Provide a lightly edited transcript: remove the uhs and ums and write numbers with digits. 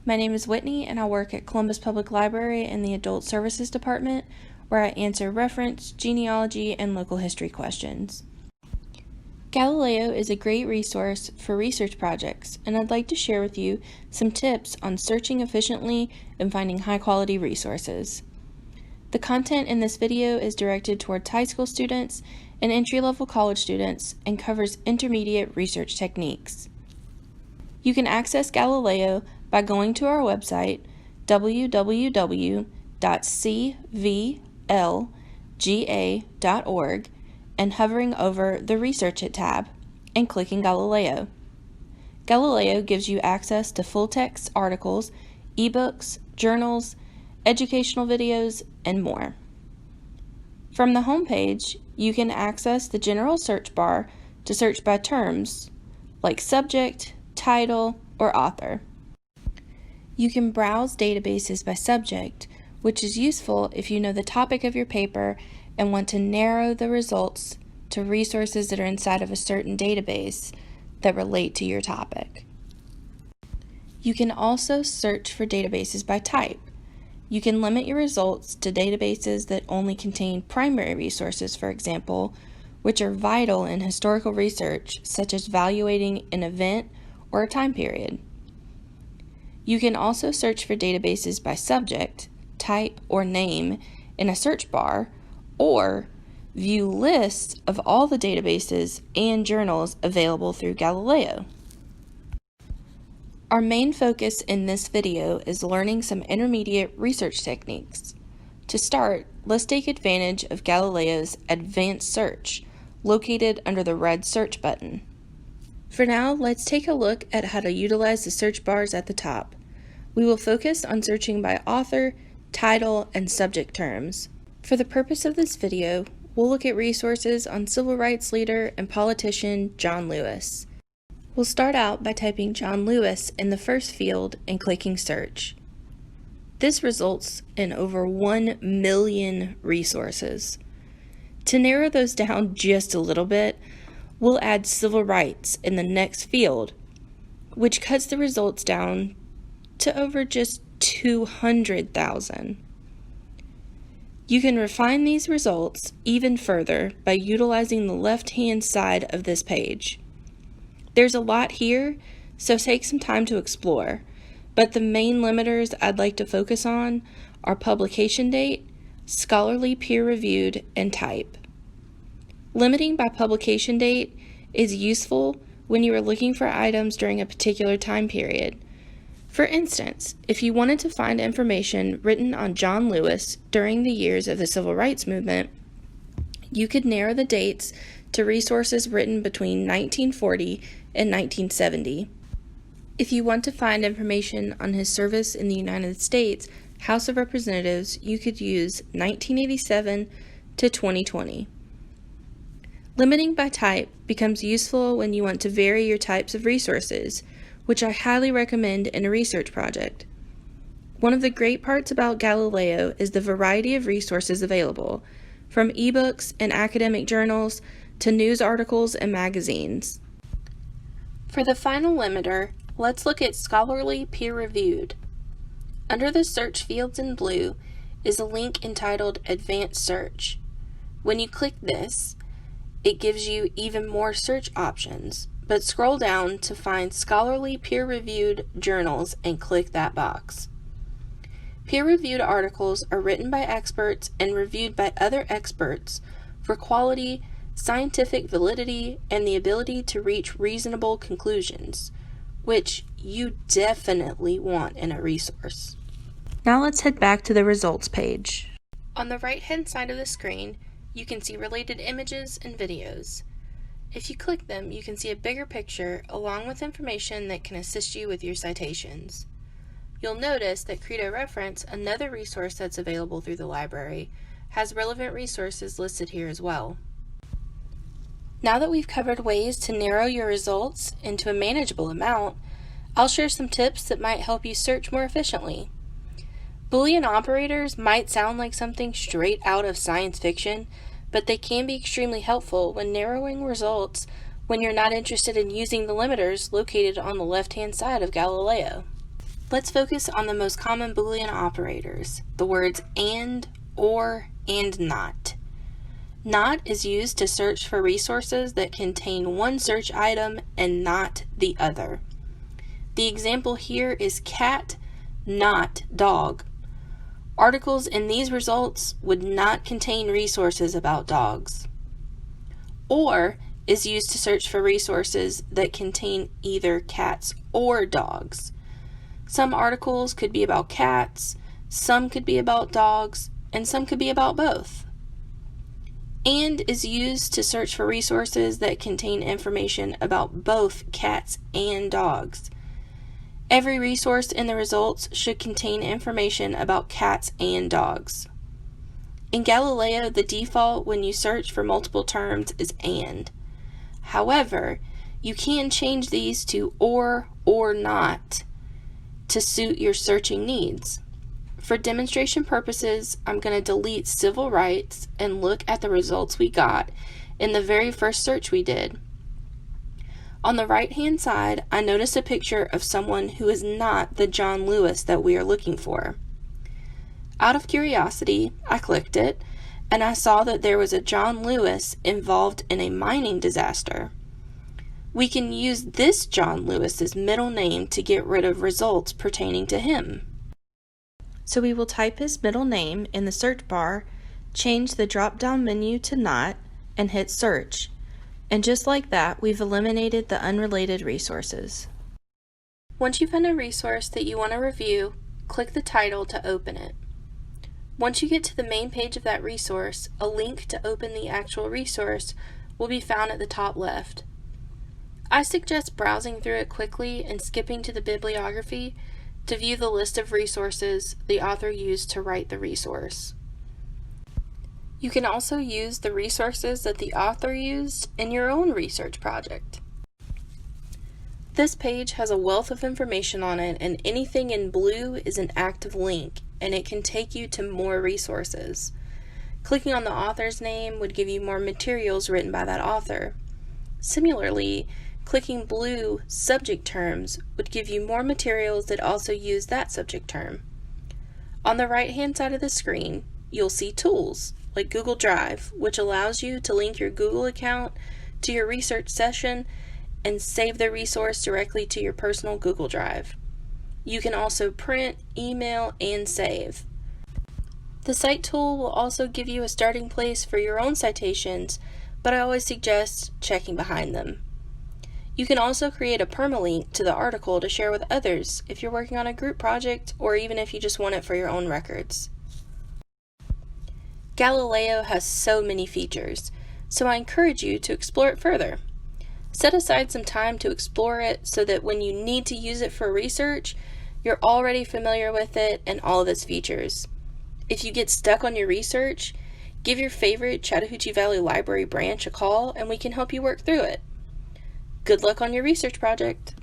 my name is Whitney and I work at Columbus Public Library in the Adult Services Department, where I answer reference, genealogy, and local history questions. Galileo is a great resource for research projects, and I'd like to share with you some tips on searching efficiently and finding high-quality resources. The content in this video is directed towards high school students and entry-level college students and covers intermediate research techniques. You can access Galileo by going to our website, www.cvlga.org, and hovering over the Research It tab and clicking Galileo. Galileo gives you access to full-text articles, ebooks, journals, educational videos, and more. From the home page, you can access the general search bar to search by terms like subject, title, or author. You can browse databases by subject, which is useful if you know the topic of your paper and want to narrow the results to resources that are inside of a certain database that relate to your topic. You can also search for databases by type. You can limit your results to databases that only contain primary resources, for example, which are vital in historical research, such as evaluating an event or a time period. You can also search for databases by subject, type, or name in a search bar, or view lists of all the databases and journals available through Galileo. Our main focus in this video is learning some intermediate research techniques. To start, let's take advantage of Galileo's Advanced Search, located under the red search button. For now, let's take a look at how to utilize the search bars at the top. We will focus on searching by author, title, and subject terms. For the purpose of this video, we'll look at resources on civil rights leader and politician John Lewis. We'll start out by typing John Lewis in the first field and clicking search. This results in over 1 million resources. To narrow those down just a little bit, we'll add civil rights in the next field, which cuts the results down to over just 200,000. You can refine these results even further by utilizing the left-hand side of this page. There's a lot here, so take some time to explore, but the main limiters I'd like to focus on are publication date, scholarly peer-reviewed, and type. Limiting by publication date is useful when you are looking for items during a particular time period. For instance, if you wanted to find information written on John Lewis during the years of the Civil Rights Movement, you could narrow the dates to resources written between 1940 and 1970. If you want to find information on his service in the United States House of Representatives, you could use 1987 to 2020. Limiting by type becomes useful when you want to vary your types of resources, which I highly recommend in a research project. One of the great parts about Galileo is the variety of resources available, from ebooks and academic journals to news articles and magazines. For the final limiter, let's look at scholarly peer-reviewed. Under the search fields in blue is a link entitled Advanced Search. When you click this, it gives you even more search options, but scroll down to find scholarly peer-reviewed journals and click that box. Peer-reviewed articles are written by experts and reviewed by other experts for quality, scientific validity, and the ability to reach reasonable conclusions, which you definitely want in a resource. Now let's head back to the results page. On the right-hand side of the screen, you can see related images and videos. If you click them, you can see a bigger picture along with information that can assist you with your citations. You'll notice that Credo Reference, another resource that's available through the library, has relevant resources listed here as well. Now that we've covered ways to narrow your results into a manageable amount, I'll share some tips that might help you search more efficiently. Boolean operators might sound like something straight out of science fiction, but they can be extremely helpful when narrowing results when you're not interested in using the limiters located on the left-hand side of Galileo. Let's focus on the most common Boolean operators, the words and, or, and not. Not is used to search for resources that contain one search item and not the other. The example here is cat, not dog. Articles in these results would not contain resources about dogs. Or is used to search for resources that contain either cats or dogs. Some articles could be about cats, some could be about dogs, and some could be about both. And is used to search for resources that contain information about both cats and dogs. Every resource in the results should contain information about cats and dogs. In Galileo, the default when you search for multiple terms is and. However, you can change these to or not to suit your searching needs. For demonstration purposes, I'm going to delete civil rights and look at the results we got in the very first search we did. On the right-hand side, I notice a picture of someone who is not the John Lewis that we are looking for. Out of curiosity, I clicked it, and I saw that there was a John Lewis involved in a mining disaster. We can use this John Lewis's middle name to get rid of results pertaining to him. So we will type his middle name in the search bar, change the drop-down menu to not, and hit search. And just like that, we've eliminated the unrelated resources. Once you find a resource that you want to review, click the title to open it. Once you get to the main page of that resource, a link to open the actual resource will be found at the top left. I suggest browsing through it quickly and skipping to the bibliography to view the list of resources the author used to write the resource. You can also use the resources that the author used in your own research project. This page has a wealth of information on it, and anything in blue is an active link, and it can take you to more resources. Clicking on the author's name would give you more materials written by that author. Similarly, clicking blue subject terms would give you more materials that also use that subject term. On the right-hand side of the screen, you'll see tools like Google Drive, which allows you to link your Google account to your research session and save the resource directly to your personal Google Drive. You can also print, email, and save. The Cite tool will also give you a starting place for your own citations, but I always suggest checking behind them. You can also create a permalink to the article to share with others if you're working on a group project or even if you just want it for your own records. Galileo has so many features, so I encourage you to explore it further. Set aside some time to explore it so that when you need to use it for research, you're already familiar with it and all of its features. If you get stuck on your research, give your favorite Chattahoochee Valley Library branch a call and we can help you work through it. Good luck on your research project.